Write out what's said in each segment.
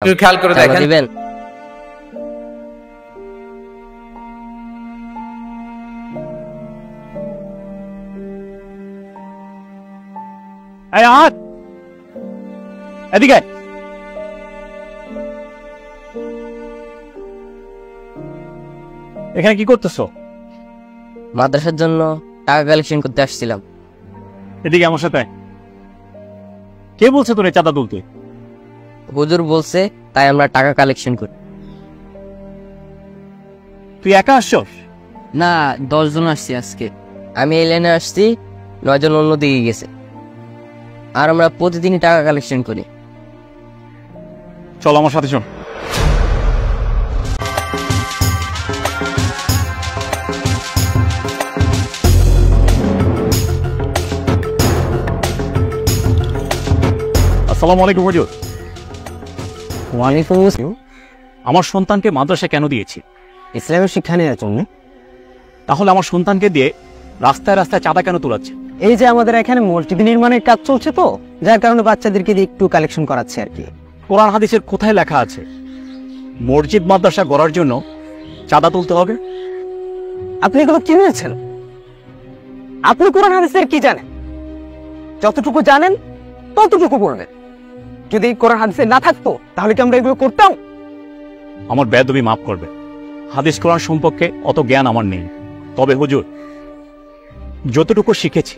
একটু খেয়াল করে দেখেন। এদিকে এখানে কি করতেছো? মাদ্রাসার জন্য টাকা কালেকশন করতে আসছিলাম। এদিকে আমার সাথে। কে বলছে তোর চাঁদা তুলতে? হুজুর বলছে, তাই আমরা টাকা কালেকশন করি। তুই একা আসছস? না, 10 জন আসছি আজকে। আমি এই লাইনে আসছি, 9 জন অন্যদিকে গেছে। আর আমরা প্রতিদিনই টাকা কালেকশন করি। চল আমার সাথে শোন। আসসালামু আলাইকুম হুজুর। ওয়ালাইকুম আসসালাম। আমার সন্তানকে মাদ্রাসায় কেন দিয়েছি? ইসলামের শিক্ষা নেওয়ার জন্য। তাহলে আমার সন্তানকে দিয়ে রাস্তায় রাস্তায় চাঁদা কেন তোলাচ্ছে? এই যে আমাদের এখানে মসজিদ নির্মাণের কাজ চলছে, তো যার কারণে বাচ্চাদেরকে দিয়ে একটু কালেকশন করাচ্ছে আর কি। কোরআন হাদিসের কোথায় লেখা আছে মসজিদ মাদ্রাসা গড়ার জন্য চাঁদা তুলতে হবে? আপনি এগুলো কি ভেবেছেন? আপনি কোরআন হাদিসের কি জানেন? যতটুকু জানেন ততটুকু করবেন। যদি কোরআন হাদিসে না থাকতো তাহলে কি আমরা এগুলো করতাম? আমার বেয়াদবি মাফ করবে, হাদিস কোরআন সম্পর্কে অত জ্ঞান আমার নেই। তবে হুজুর, যতটুকু শিখেছি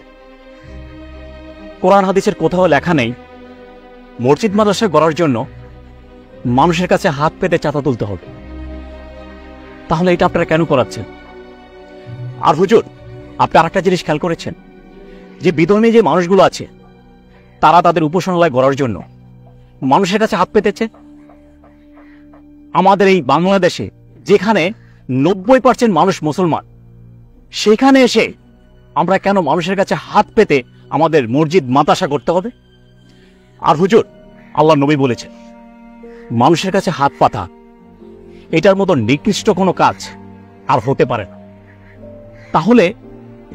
কোরআন হাদিসের কোথাও লেখা নেই মসজিদ মাদ্রাসা গড়ার জন্য মানুষের কাছে হাত পেতে চাঁদা তুলতে হবে। তাহলে এটা আপনারা কেন করাচ্ছেন? আর হুজুর, আপনি আরেকটা জিনিস খেয়াল করেছেন যে বিধর্মী যে মানুষগুলো আছে তারা তাদের উপাসনালয় গড়ার জন্য মানুষের কাছে হাত পেতেছে? আমাদের এই বাংলাদেশে যেখানে 90% মানুষ মুসলমান, সেখানে এসে আমরা কেন মানুষের কাছে হাত পেতে আমাদের মসজিদ মাদ্রাসা করতে হবে? আর হুজুর, আল্লাহ নবী বলেছেন মানুষের কাছে হাত পাতা এটার মতো নিকৃষ্ট কোনো কাজ আর হতে পারে না। তাহলে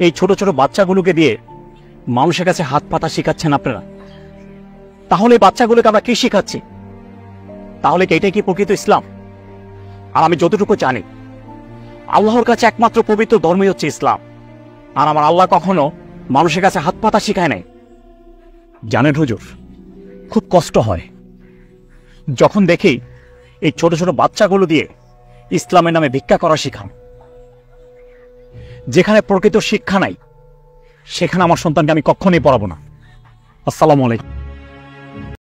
এই ছোট ছোট বাচ্চাগুলোকে দিয়ে মানুষের কাছে হাত পাতা শেখাচ্ছেন আপনারা। তাহলে এই বাচ্চাগুলোকে আমরা কি শেখাচ্ছি? তাহলে কি এটাই কি প্রকৃত ইসলাম? আর আমি যতটুকু জানি আল্লাহর কাছে একমাত্র পবিত্র ধর্মই হচ্ছে ইসলাম। আর আমার আল্লাহ কখনো মানুষের কাছে হাত পাতা শিখায় নাই। জানেন হুজুর, খুব কষ্ট হয় যখন দেখি এই ছোট ছোট বাচ্চাগুলো দিয়ে ইসলামের নামে ভিক্ষা করা শেখান। যেখানে প্রকৃত শিক্ষা নাই সেখানে আমার সন্তানকে আমি কখনোই পড়াবো না। আসসালামু আলাইকুম।